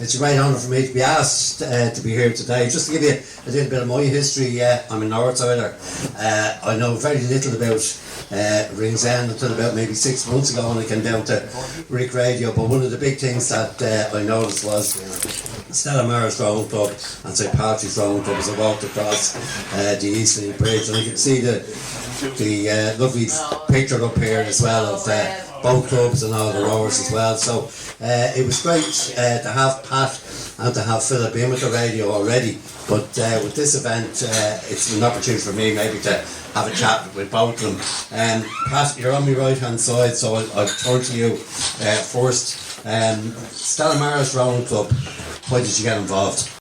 It's a great honour for me to be asked to be here today. Just to give you a little bit of my history, I'm a Northsider. I know very little about Ringsend until about maybe 6 months ago when I came down to Rick Radio, but one of the big things that I noticed was Stella Rowing Club and St Patrick's Rowing Club as I walked across the Eastleigh Bridge, and I can see the lovely picture up here as well of both clubs and all the rowers as well. So it was great to have Pat and to have Philip in with the radio already, but with this event it's an opportunity for me maybe to have a chat with both of them. Pat, you're on my right hand side, so I'll turn to you first. Stella Rowing Club, why did you get involved?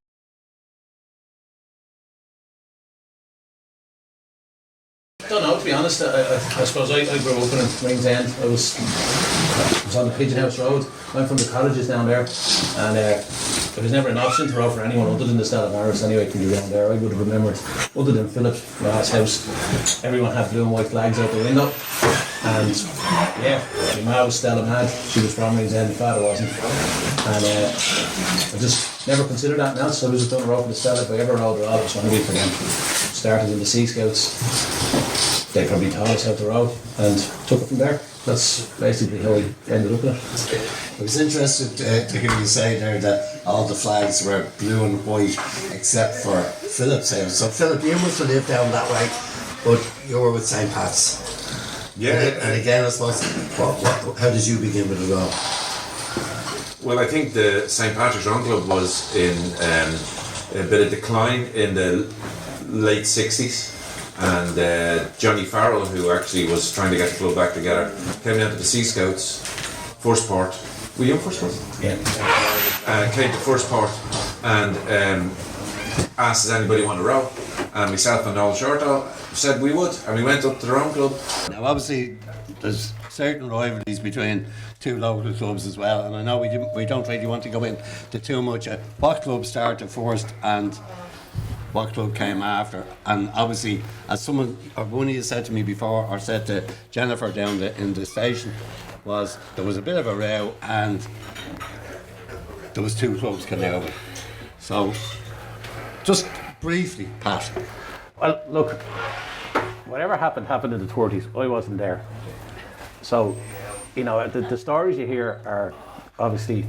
I don't know, to be honest. I suppose I grew up in Ringsend. I was on the Pigeon House Road. I'm from the colleges down there, and there was never an option to row for anyone other than the Stella Maris anyway to be down there. I would have remembered, other than Philip's last house, everyone had blue and white flags out the window. And yeah, my mum was Stella mad. She was from Ringsend, my father wasn't. And I just never considered that else. I was just going to row for the Stella. If I ever rowed at all, I was going to be for them. Started in the Sea Scouts. They probably taught us how to row and took it from there. That's basically how we ended up with it. I was interested to hear you say there that all the flags were blue and white except for Philip's house. So Philip, you must have lived down that way, but you were with St Pat's. Yeah. And again, I suppose, how did you begin with it all? Well, I think the St Patrick's Rowing Club was in a bit of decline in the late 60s. And Johnny Farrell, who actually was trying to get the club back together, came down to the Sea Scouts, first part. Were you in first part? Yeah. Came to first part and asked, does anybody want to row? And myself and Noel Shortall said we would, and we went up to the rowing club. Now obviously there's certain rivalries between two local clubs as well, and I know we don't really want to go into too much what club started first and what club came after. And obviously, as someone or one of you said to me before, or said to Jennifer down in the station, was there was a bit of a row and there was two clubs coming out of it. So just briefly, Pat. Well, look, whatever happened in the 30s. I wasn't there. So, you know, the stories you hear are obviously,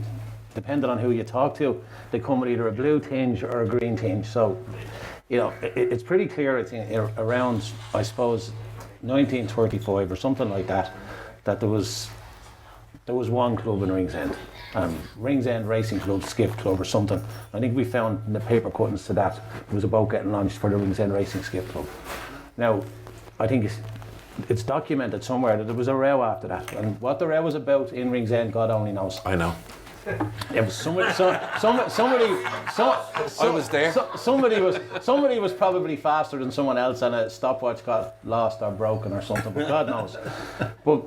depending on who you talk to, they come with either a blue tinge or a green tinge. So, you know, it's pretty clear, I think, around, I suppose, 1935 or something like that, that there was one club in Ringsend, Ringsend Racing Club, Skiff Club or something. I think we found in the paper cuttings to that there was a boat getting launched for the Ringsend Racing Skiff Club. Now, I think it's documented somewhere that there was a row after that, and what the row was about in Ringsend, God only knows. I know. It was somebody. I was there. Somebody was probably faster than someone else, and a stopwatch got lost or broken or something. But God knows. But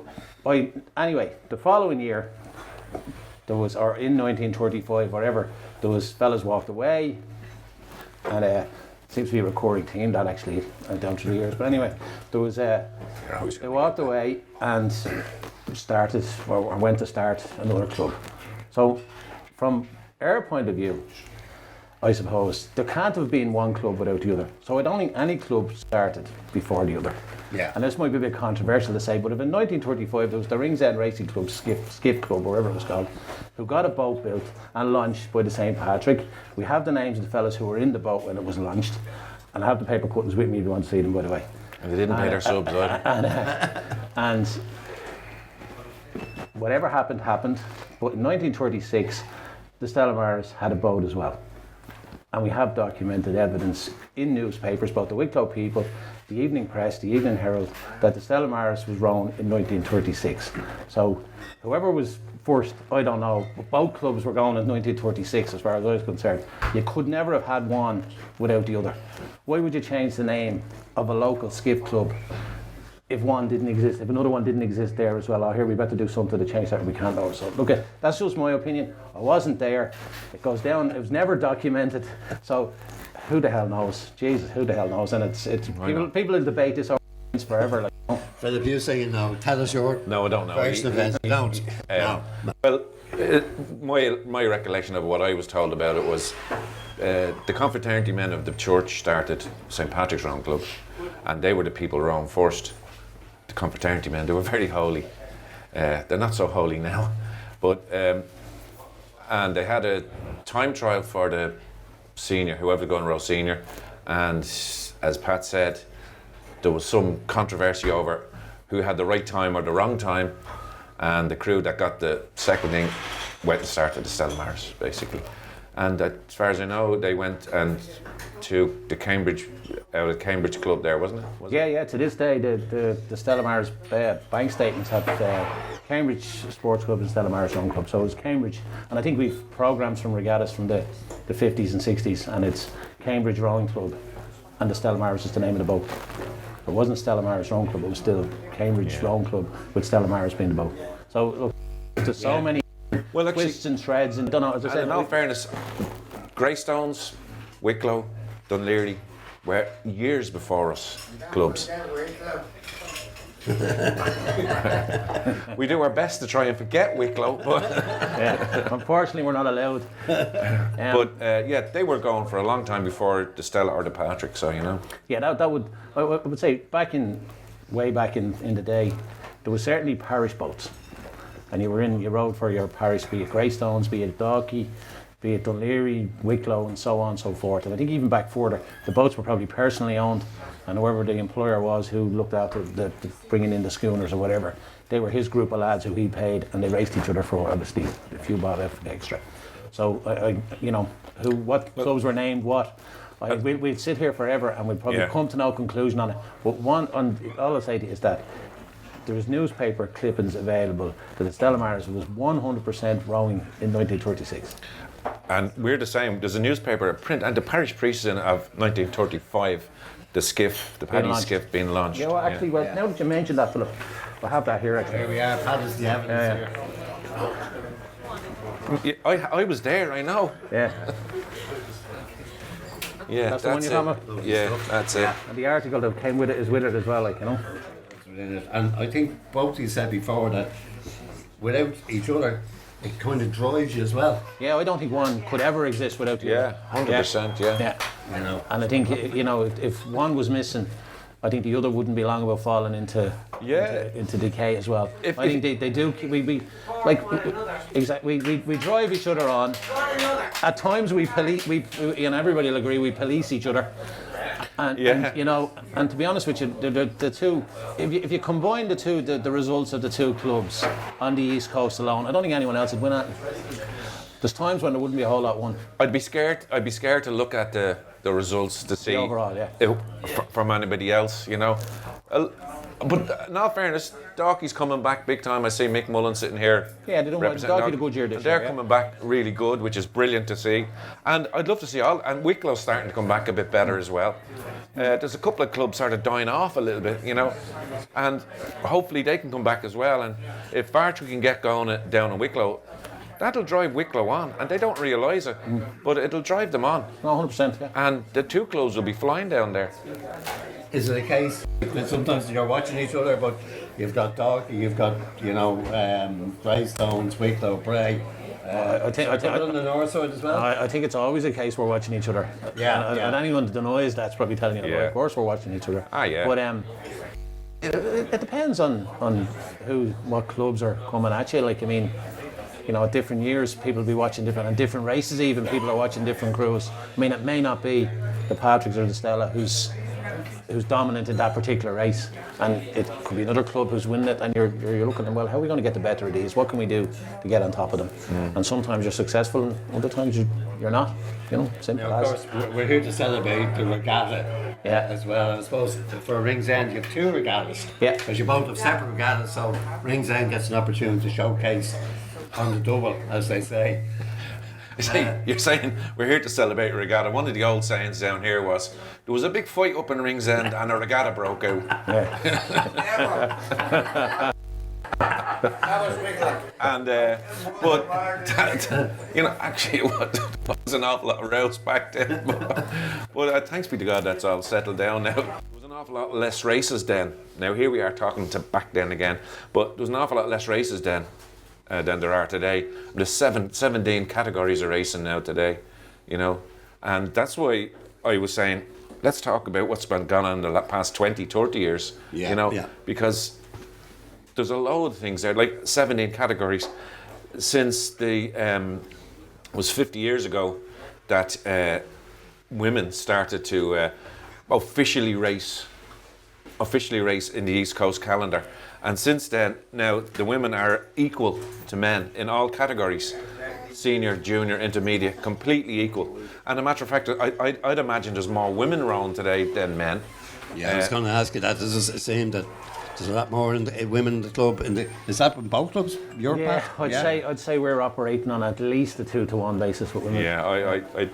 anyway, the following year, there was, or in 1935, whatever, there was fellas walked away, and it seems to be a recurring theme that actually down through the years. But anyway, there was they walked away and started or went to start another club. So, from our point of view, I suppose, there can't have been one club without the other. So I don't think any club started before the other. Yeah. And this might be a bit controversial to say, but if in 1935 there was the Ringsend Racing Club, Skiff Club, or whatever it was called, who got a boat built and launched by the St Patrick. We have the names of the fellas who were in the boat when it was launched, and I have the paper cuttings with me if you want to see them, by the way. And they didn't pay their subs either. And whatever happened. But in 1936, the Stella Maris had a boat as well. And we have documented evidence in newspapers, both the Wicklow People, the Evening Press, the Evening Herald, that the Stella Maris was rowing in 1936. So whoever was first, I don't know, but both clubs were going in 1936 as far as I was concerned. You could never have had one without the other. Why would you change the name of a local skiff club if one didn't exist, if another one didn't exist there as well? Oh, here we better do something to change that, we can't know. So look, that's just my opinion. I wasn't there. It goes down, it was never documented. So who the hell knows? Jesus, who the hell knows? And it's people will debate this over forever. Like, Philip, you say you know. Tell us your No, I don't know. version of events. Don't. Well, My recollection of what I was told about it was the confraternity men of the church started St. Patrick's Rowing Club, and they were the people rowing first. The confraternity men, they were very holy. They're not so holy now, but and they had a time trial for the senior, whoever going to row senior, and as Pat said, there was some controversy over who had the right time or the wrong time, and the crew that got the second thing went and started the Stella Maris, basically. And as far as I know, they went and to the Cambridge club there, wasn't it? Yeah. To this day, the Stella Maris bank statements have Cambridge Sports Club and Stella Maris Rowing Club. So it was Cambridge, and I think we've programs from regattas from the 50s and 60s, and it's Cambridge Rowing Club, and the Stella Maris is the name of the boat. It wasn't Stella Maris Rowing Club; it was still Cambridge Rowing Club, with Stella Maris being the boat. So look, there's so many twists and threads, and don't know. As I said, in all fairness, Greystones, Wicklow, Dunleary were years before us clubs. We do our best to try and forget Wicklow, but unfortunately we're not allowed. But they were going for a long time before the Stella or the Patrick, so you know. Yeah, that would, I would say way back in the day, there was certainly parish boats, and you rowed for your parish, be it Greystones, be it Dalkey, be it Dunleary, Wicklow, and so on and so forth. And I think even back further, the boats were probably personally owned, and whoever the employer was who looked after the bringing in the schooners or whatever, they were his group of lads who he paid, and they raced each other for obviously a few bob extra. So what clubs were named what. We'd sit here forever and we'd probably come to no conclusion on it. But all I'll say to you is that there was newspaper clippings available that the Stella Maris was 100% rowing in 1936. And we're the same. There's a newspaper, a print, and the parish precinct of 1935, the skiff, the Paddys skiff being launched. Yeah, well, actually, now that you mentioned that, Philip, I have that here actually. Here we are, Paddys, the evidence here. I was there, I know. Yeah. Yeah, that's the one you're talking about? Yeah, that's it. And the article that came with it is with it as well, like, you know. And I think both of you said before that without each other, it kind of drives you as well. Yeah, I don't think one could ever exist without the other. 100%, yeah. You know. And I think, if one was missing, I think the other wouldn't be long about falling into decay as well. I think they do. We drive each other on. At times we police. Everybody will agree we police each other. And to be honest with you, the two, if you combine the two, the results of the two clubs on the East Coast alone, I don't think anyone else would win it. There's times when there wouldn't be a whole lot won. I'd be scared to look at the results to see the overall, from anybody else, you know. But in all fairness, Dalkey's coming back big time. I see Mick Mullen sitting here. Yeah, they don't want Dalkey a good year this year. They're coming back really good, which is brilliant to see. And I'd love to see and Wicklow's starting to come back a bit better as well. There's a couple of clubs sort of dying off a little bit, you know, and hopefully they can come back as well. And if Bartry can get going down in Wicklow, that'll drive Wicklow on, and they don't realise it, but it'll drive them on. 100%, yeah. And the two clubs will be flying down there. Is it a case that sometimes you're watching each other, but you've got Dalkey, you've got, Greystones, Wicklow, Bray. I think on the north side as well. I think it's always a case we're watching each other. And anyone that denies that's probably telling you, of course we're watching each other. But it depends on what clubs are coming at you. Like, I mean, at different years people will be watching different, and different races even people are watching different crews. I mean, it may not be the Patricks or the Stella who's dominant in that particular race, and it could be another club who's winning it, and you're looking at, well, how are we going to get the better of these? What can we do to get on top of them? And sometimes you're successful, and other times you're not. Simple now, of as. course, we're here to celebrate the regatta as well. And I suppose for Ringsend you have two regattas. Yeah. Because you both have separate regattas, so Ringsend gets an opportunity to showcase on the double, as they say. You're saying we're here to celebrate a regatta. One of the old sayings down here was there was a big fight up in Ringsend and a regatta broke out. And but actually it was an awful lot of rows back then. But thanks be to God that's all settled down now. There was an awful lot less races then. Now here we are talking to back then again, but there was an awful lot less races then. than there are today. There's 17 categories of racing now today, you know, and that's why I was saying, let's talk about what's been gone on in the past 20, 30 years, you know, because there's a load of things there, like 17 categories. Since was 50 years ago that women started to officially race in the East Coast calendar. And since then, now the women are equal to men in all categories. Senior, junior, intermediate, completely equal. And a matter of fact, I'd imagine there's more women around today than men. Yeah, I was going to ask you that. This is saying that there's a lot more women in the club. Is that in both clubs? Your part? I'd say we're operating on at least a 2-to-1 basis with women. Yeah, I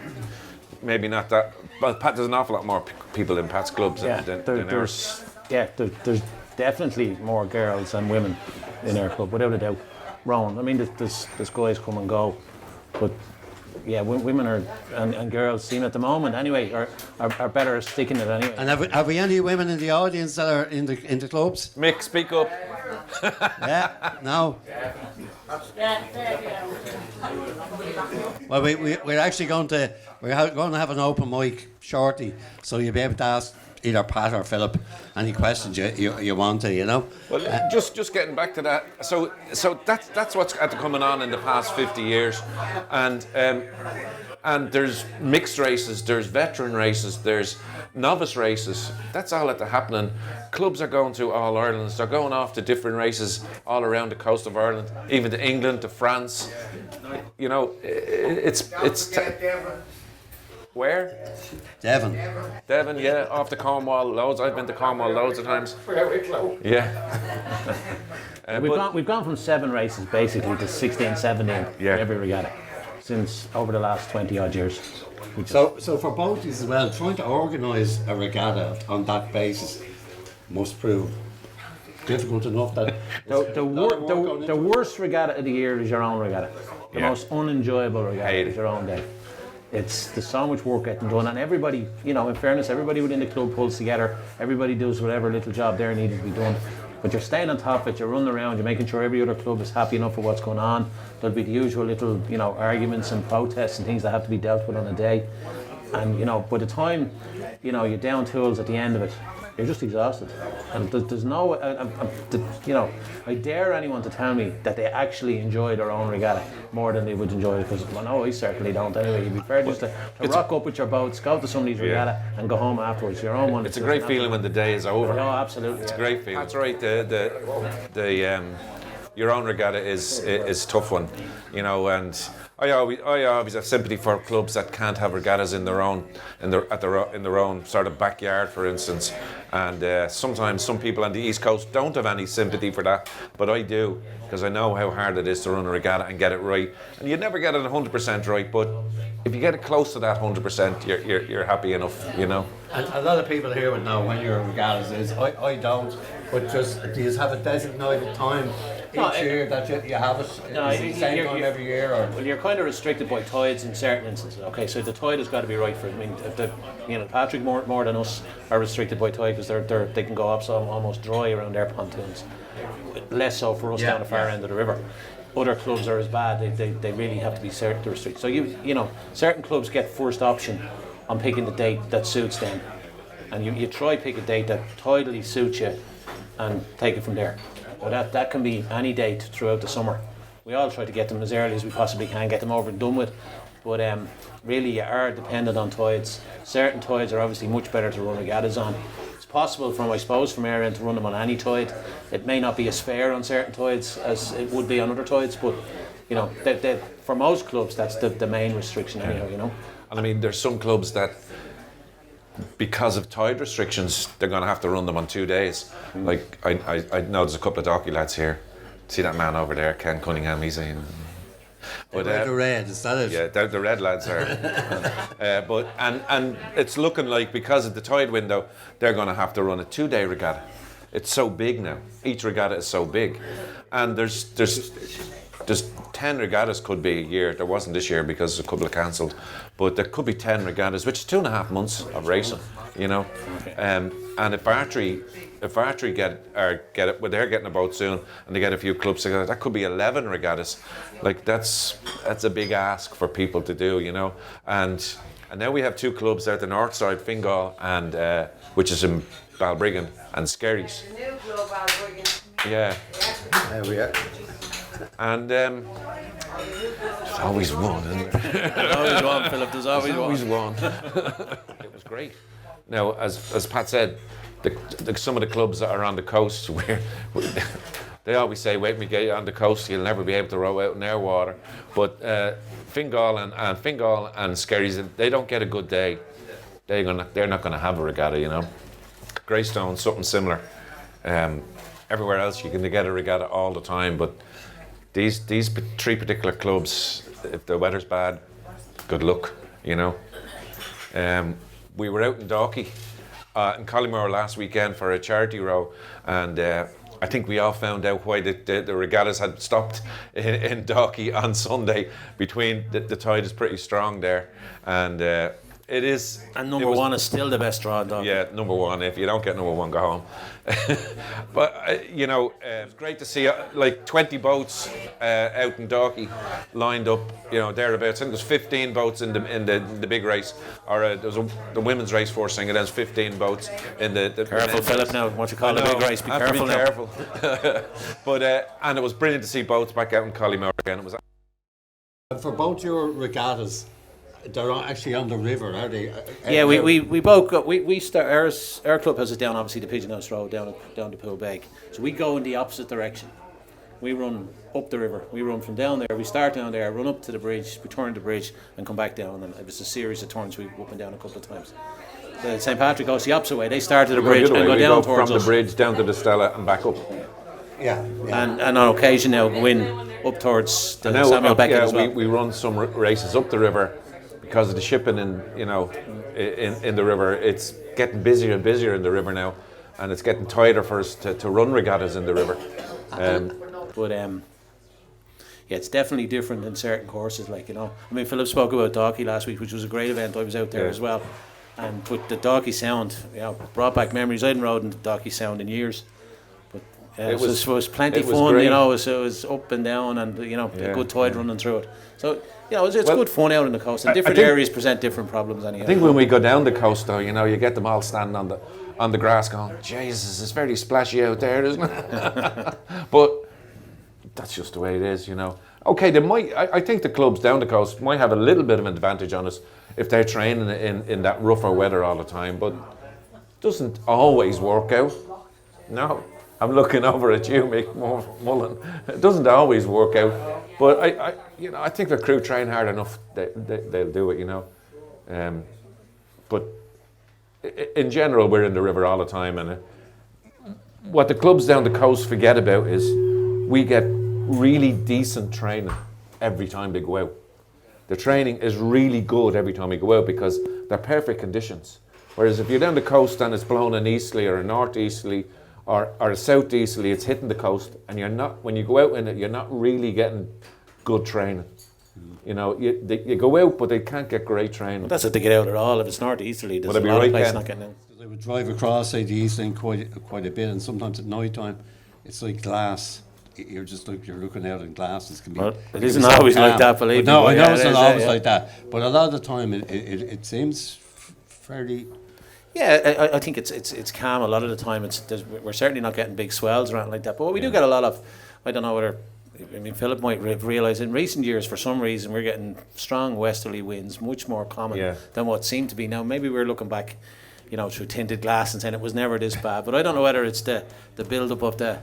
maybe not that. But Pat, there's an awful lot more people in Pat's clubs than ours. Yeah, there's definitely more girls than women in our club, without a doubt. Rowan, I mean, there's guys come and go, but yeah, women are and girls seem at the moment anyway are better at sticking it anyway. And have we any women in the audience that are in the clubs? Mick, speak up. Yeah, no. Well, we're actually going to have an open mic shortly, so you'll be able to ask either Pat or Philip any questions you want to, you know. Well, just getting back to that. So that's what's coming on in the past 50 years, and there's mixed races, there's veteran races, there's novice races. That's all that's happening. Clubs are going to All Irelands. They're going off to different races all around the coast of Ireland, even to England, to France. You know, it's where? Devon, yeah, off to Cornwall loads. I've been to Cornwall loads of times. Yeah. We've gone from 7 races basically to 16, 17 every regatta since over the last 20 odd years. So for both as well, trying to organise a regatta on that basis must prove difficult enough that the worst regatta of the year is your own regatta. The most unenjoyable regatta is your own day. There's so much work getting done, and everybody, you know, in fairness, everybody within the club pulls together. Everybody does whatever little job there needed to be done. But you're staying on top of it, you're running around, you're making sure every other club is happy enough with what's going on. There'll be the usual little, you know, arguments and protests and things that have to be dealt with on a day. And, you know, by the time, you know, you're down tools at the end of it, you're just exhausted. And there's no, you know, I dare anyone to tell me that they actually enjoy their own regatta more than they would enjoy it, because, well, no, I certainly don't anyway. You'd be fair just to rock up with your boats, go to somebody's regatta and go home afterwards. Your own one. It's a great feeling when the day is over. Oh, absolutely. It's a great feeling. That's right. Your own regatta is a tough one, you know, and I always have sympathy for clubs that can't have regattas in their own sort of backyard, for instance. And sometimes some people on the East Coast don't have any sympathy for that, but I do, because I know how hard it is to run a regatta and get it right. And you never get it 100% right, but if you get it close to that 100%, you're happy enough, you know. And a lot of people here would know when your regattas is. I don't, but just do you have a designated time each year that you have it? No, is it the same time every year? Or? Well, you're kind of restricted by tides in certain instances. Okay, so the tide has got to be right for it. I mean, Patrick more than us are restricted by tide because they can go up so almost dry around their pontoons. Less so for us down the far end of the river. Other clubs are as bad. They really have to be certain to restrict. So you know, certain clubs get first option on picking the date that suits them, and you try pick a date that tidally suits you, and take it from there. But that can be any date throughout the summer. We all try to get them as early as we possibly can, get them over and done with. But really, you are dependent on tides. Certain tides are obviously much better to run regattas on. It's possible from our end to run them on any tide. It may not be as fair on certain tides as it would be on other tides, but you know, for most clubs, that's the main restriction anyhow, you know. And I mean, there's some clubs that, because of tide restrictions, they're going to have to run them on 2 days. Like, I know there's a couple of docky lads here. See that man over there, Ken Cunningham, he's in. But the red, is that it? Yeah, the red lads are. But it's looking like, because of the tide window, they're going to have to run a 2-day regatta. It's so big now. Each regatta is so big. And there's there's 10 regattas could be a year. There wasn't this year because a couple of cancelled, but there could be 10 regattas, which is 2.5 months of racing, you know. And if archery get it, well, they're getting a boat soon, and they get a few clubs together, that could be 11 regattas. Like that's a big ask for people to do, you know. And now we have 2 clubs there at the north side, Fingal and which is in Balbriggan, and Skerries. The new club, Balbriggan. Yeah. There we are. And there's always one, isn't there? There's always one, Philip. There's always one. It was great. Now, as Pat said, some of the clubs that are on the coast, where they always say, "Wait till we get on the coast, you'll never be able to row out in our water." But Fingal and Skerries, they don't get a good day. They're not going to have a regatta, you know. Greystone, something similar. Everywhere else, you can get a regatta all the time, but these 3 particular clubs, if the weather's bad, good luck, you know. We were out in Dalkey in Collymore last weekend for a charity row, and I think we all found out why the regattas had stopped in Dalkey on Sunday. Between the tide is pretty strong there, and it is. And number 1 is still the best draw in Dalkey. Yeah, number 1. If you don't get number 1, go home. But you know, it's great to see like 20 boats out in Dalkey lined up. You know, thereabouts. I think there's 15 boats in the big race, or there's the women's race force thing. It has 15 boats in the Careful, Philip. Now, what you call a big race? Be careful now. Careful. But and it was brilliant to see boats back out in Collymore again. It was. For both your regattas, they're actually on the river, are they? Yeah, we both go. We start. Our club has it down, obviously, the Pigeon House Road down to Pool Beg. So we go in the opposite direction. We run up the river. We run from down there. We start down there, run up to the bridge. We turn the bridge and come back down. And it was a series of turns. We up and down a couple of times. The St Patrick goes the opposite way. They start at the bridge and go down towards from us. the bridge down to the Stella and back up. Yeah. And on occasion now go in up towards the now, Samuel Beckett as well. we run some races up the river. Because of the shipping in the river, it's getting busier and busier in the river now, and it's getting tighter for us to run regattas in the river. Yeah, it's definitely different in certain courses, like, you know. I mean, Philip spoke about Dalkey last week, which was a great event. I was out there as well, and but the Dalkey Sound, you know, brought back memories. I hadn't rode in the Dalkey Sound in years, but it was plenty fun. Great. You know, it was up and down, and you know, a good tide running through it. So. You know, it's good fun out on the coast, and different areas present different problems. Anyhow. I think when we go down the coast, though, you know, you get them all standing on the grass, going, "Jesus, it's very splashy out there, isn't it?" But that's just the way it is, you know. Okay, they might. I think the clubs down the coast might have a little bit of an advantage on us if they're training in that rougher weather all the time, but it doesn't always work out. No. I'm looking over at you, Mick Mullen. It doesn't always work out, but I think the crew train hard enough. They'll do it, you know. But in general, we're in the river all the time, and what the clubs down the coast forget about is we get really decent training every time they go out. The training is really good every time we go out because they're perfect conditions. Whereas if you're down the coast and it's blowing an easterly or a northeasterly or a southeasterly, it's hitting the coast, and you're not. When you go out in it, you're not really getting good training. You know, you go out, but they can't get great training. That's if they get out at all. If it's northeasterly, there's a lot of places not getting out. They would drive across, say, the east lane quite a bit, and sometimes at night time, it's like glass. You're looking out in glasses. Well, it isn't always like that, believe me. No, I know it's not always like that, but a lot of the time it seems fairly. Yeah, I think it's calm a lot of the time. We're certainly not getting big swells or anything like that. But what we do get a lot of, I don't know whether, I mean, Philip might realise in recent years, for some reason, we're getting strong westerly winds, much more common than what seemed to be. Now, maybe we're looking back, you know, through tinted glass and saying it was never this bad. But I don't know whether it's the build-up of the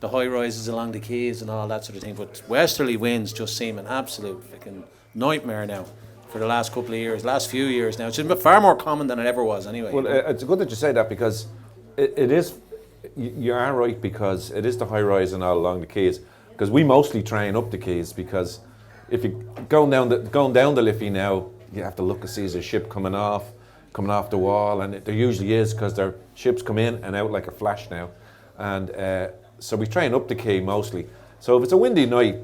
high rises along the quays and all that sort of thing. But westerly winds just seem an absolute freaking nightmare now. For the last couple of years, last few years now. It's far more common than it ever was anyway. Well, it's good that you say that because it is, you are right, because it is the high rise and all along the quays. Because we mostly train up the quays, because if you're going down the Liffey now, you have to look to see is a ship coming off the wall, and there usually is, because their ships come in and out like a flash now. And so we train up the quay mostly. So if it's a windy night,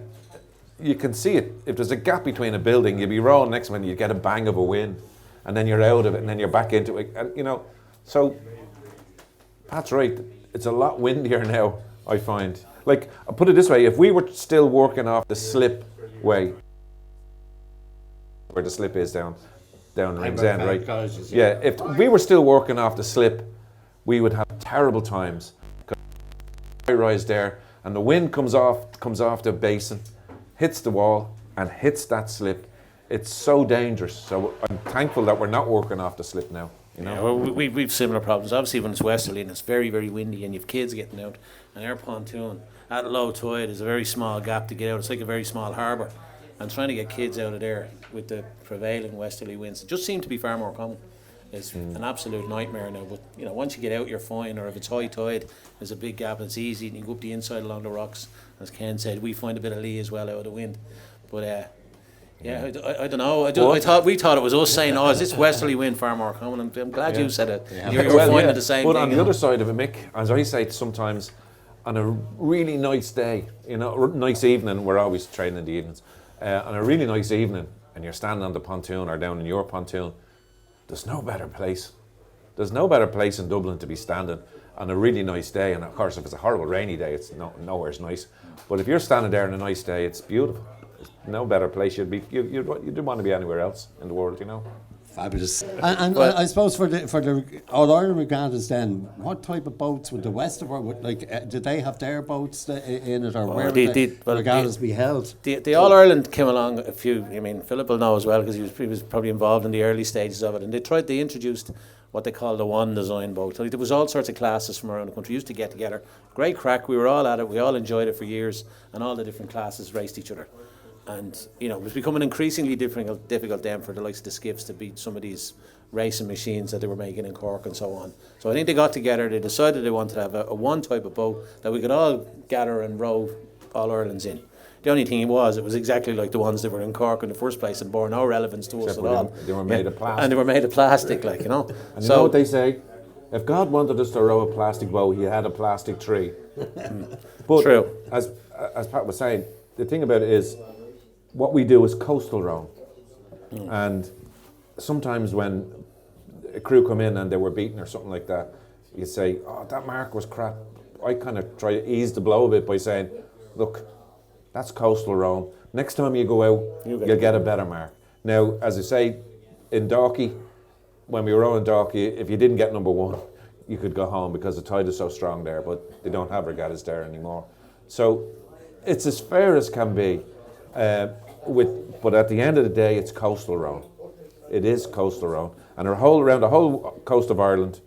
you can see it. If there's a gap between a building, you'll be rolling next minute, you get a bang of a wind, and then you're out of it, and then you're back into it. And, you know, so Pat's right. It's a lot windier now, I find. Like, I'll put it this way, if we were still working off the slip way, where the slip is down Ringsend, right? Colleges, Yeah, if we were still working off the slip, we would have terrible times. High rise there, and the wind comes off the basin, hits the wall, and hits that slip. It's so dangerous. So I'm thankful that we're not working off the slip now. You know? Yeah, well, we've similar problems. Obviously, when it's westerly and it's very, very windy, and you've kids getting out, and our pontoon at low tide is a very small gap to get out. It's like a very small harbour, and trying to get kids out of there with the prevailing westerly winds, it just seems to be far more common. It's an absolute nightmare now. But you know, once you get out, you're fine. Or if it's high tide, there's a big gap and it's easy, and you go up the inside along the rocks. As Ken said, we find a bit of lee as well out of the wind. But yeah, I don't know. We thought it was us saying, "Oh, is this westerly wind far more common?" I'm glad you said it. Yeah. You're finding the same but thing. on the other side of it, Mick, as I say sometimes, on a really nice day, you know, nice evening, we're always training in the evenings. On a really nice evening, and you're standing on the pontoon or down in your pontoon, there's no better place. There's no better place in Dublin to be standing on a really nice day. And of course, if it's a horrible rainy day, it's nowhere's nice. But if you're standing there on a nice day, it's beautiful. There's no better place you'd want to be anywhere else in the world, you know. Fabulous. And I suppose for the All Ireland regattas, then what type of boats would the West of Ireland, like did they have their boats in it, or where would the regattas be held? The All Ireland came along a few. I mean, Philip will know as well because he was probably involved in the early stages of it, and they introduced what they call the one design boat. Like, there was all sorts of classes from around the country. We used to get together, great crack. We were all at it. We all enjoyed it for years, and all the different classes raced each other. And, you know, it was becoming increasingly difficult then for the likes of the skiffs to beat some of these racing machines that they were making in Cork and so on. So I think they got together, they decided they wanted to have a one type of boat that we could all gather and row All Irelands in. The only thing it was exactly like the ones that were in Cork in the first place and bore no relevance to us at all. They were made of plastic. And they were made of plastic, like, you know. And you know what they say? If God wanted us to row a plastic boat, he had a plastic tree. But true. As Pat was saying, the thing about it is, what we do is coastal rowing. And sometimes when a crew come in and they were beaten or something like that, you say, "Oh, that mark was crap." I kind of try to ease the blow a bit by saying, "Look, that's coastal rowing. Next time you go out, you'll get a better mark." Now, as I say, in Dalkey, when we were rowing Dalkey, if you didn't get number one, you could go home because the tide is so strong there, but they don't have regattas there anymore. So it's as fair as can be. But at the end of the day, it's coastal rowing. It is coastal rowing, and around the whole coast of Ireland,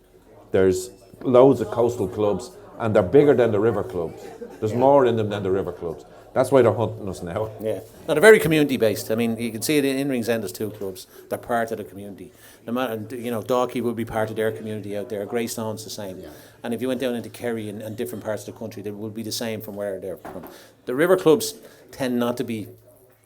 there's loads of coastal clubs, and they're bigger than the river clubs. There's more in them than the river clubs. That's why they're hunting us now. Yeah, no, they're very community based. I mean, you can see it in Ringsend. There's two clubs. They're part of the community. No matter, you know, Dalkey would be part of their community out there. Greystone's the same. Yeah. And if you went down into Kerry and different parts of the country, they would be the same from where they're from. The river clubs tend not to be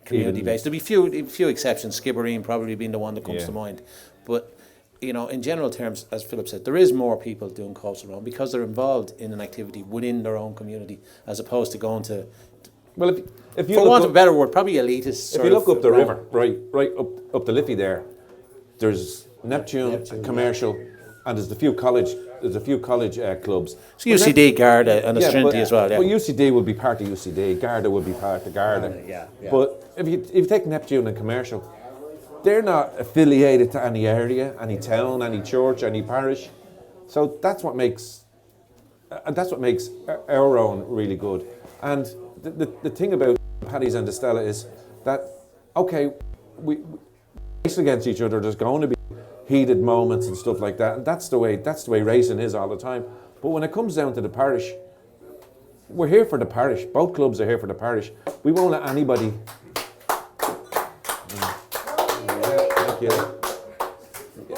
community based. There'll be few exceptions. Skibbereen probably being the one that comes to mind, but you know, in general terms, as Philip said, there is more people doing coastal rowing because they're involved in an activity within their own community, as opposed to going to. Well, if you for want of a better word, probably elitist. If you look up the river, right up the Liffey there, there's Neptune, Commercial, and there's a few college clubs. So UCD, Garda, and Trinity as well. Yeah. Well, UCD would be part of UCD. Garda would be part of Garda. Yeah. But if you take Neptune and Commercial, they're not affiliated to any area, any town, any church, any parish. So that's what makes our own really good. And the thing about Paddys and the Stella is that, okay, we race against each other. There's going to be heated moments and stuff like that, and that's the way racing is all the time. But when it comes down to the parish, we're here for the parish. Both clubs are here for the parish. We won't let anybody. Thank you.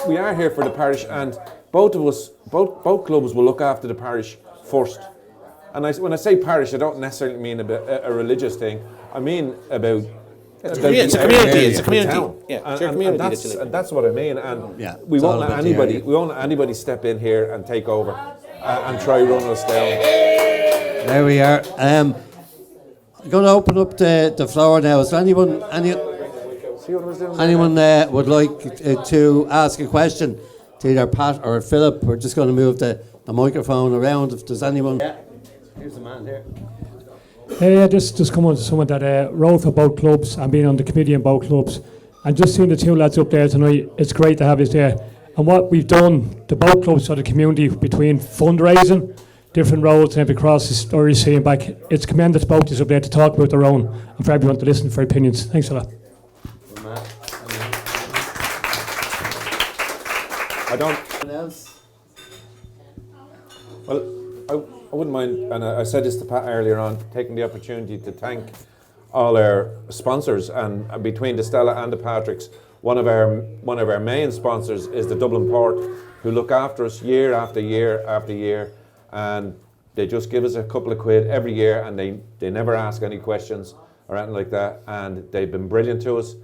We are here for the parish, and both clubs will look after the parish first. And when I say parish, I don't necessarily mean a religious thing. I mean about. It's a community. It's a community. Yeah, it's your community. That's what I mean. And we won't let anybody step in here and take over and try run us down. There we are. I'm going to open up the floor now. Is there anyone would like to ask a question to either Pat or Philip? We're just going to move the microphone around if there's anyone. Yeah, here's the man here. Yeah, just coming to someone that wrote for both clubs and being on the committee in both clubs, and just seeing the two lads up there tonight, it's great to have you there. And what we've done, the both clubs for the community, between fundraising, different roles and across the story seeing back, it's commended both of us up there to talk about their own and for everyone to listen for opinions. Thanks a lot. I don't. Well, I wouldn't mind, and I said this to Pat earlier on, taking the opportunity to thank all our sponsors, and between the Stella and the Patricks, one of our main sponsors is the Dublin Port, who look after us year after year after year, and they just give us a couple of quid every year, and they never ask any questions or anything like that, and they've been brilliant to us,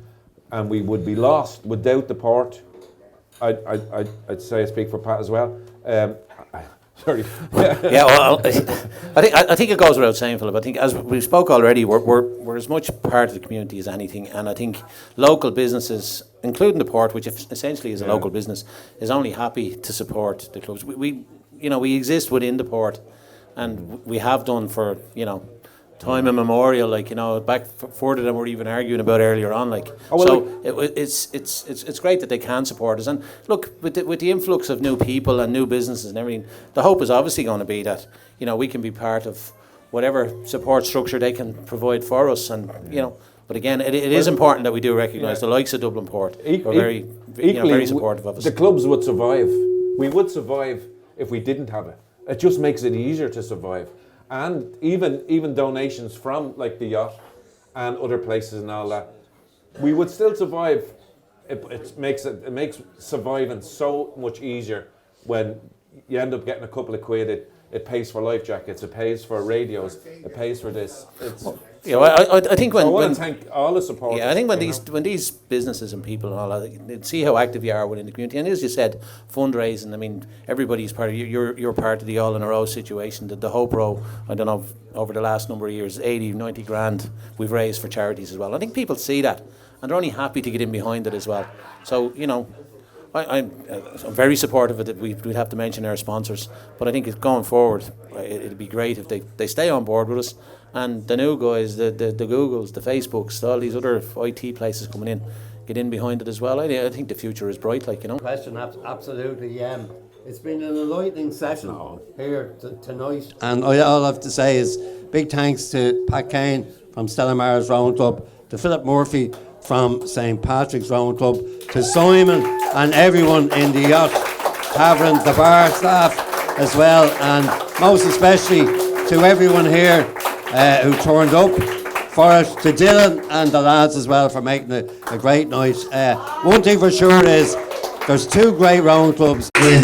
and we would be lost without the port. I'd say I speak for Pat as well. Sorry. Yeah, well, I think it goes without saying, Philip. I think, as we spoke already, we're as much part of the community as anything, and I think local businesses, including the port, which essentially is a local business, is only happy to support the clubs. We exist within the port, and we have done for time immemorial, back further than we were even arguing about earlier on, it's great that they can support us. And look, with the influx of new people and new businesses and everything, the hope is obviously going to be that we can be part of whatever support structure they can provide for us. And but again, it is important that we do recognise the likes of Dublin Port are very very supportive of us. The clubs would survive. We would survive if we didn't have it. It just makes it easier to survive. And even donations from like the yacht and other places and all that, we would still survive. It makes surviving so much easier when you end up getting a couple of quid. It pays for life jackets, it pays for radios, it pays for this. I think I want to thank all the supporters. Yeah, I think when these businesses and people and all that, they see how active you are within the community, and as you said, fundraising. I mean, everybody's part of you're part of the all in a row situation. The Hope Row, I don't know, over the last number of years, 80, 90 grand we've raised for charities as well. I think people see that, and they're only happy to get in behind it as well. So I'm very supportive of it. We'd have to mention our sponsors, but I think going forward, it'd be great if they stay on board with us. And the new guys, the Googles, the Facebooks, all these other IT places coming in, get in behind it as well. I think the future is bright, Question, absolutely. It's been an enlightening session here tonight. And all I have to say is big thanks to Pat Kane from Stella Maris Rowing Club, to Philip Murphy from St. Patrick's Rowing Club, to Simon and everyone in the yacht tavern, the bar staff as well, and most especially to everyone here who turned up for it, to Dylan and the lads as well for making it a great night. One thing for sure is there's two great rowing clubs in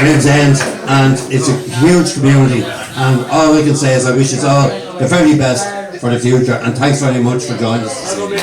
Ringsend, and it's a huge community, and all I can say is I wish us all the very best for the future, and thanks very much for joining us this evening.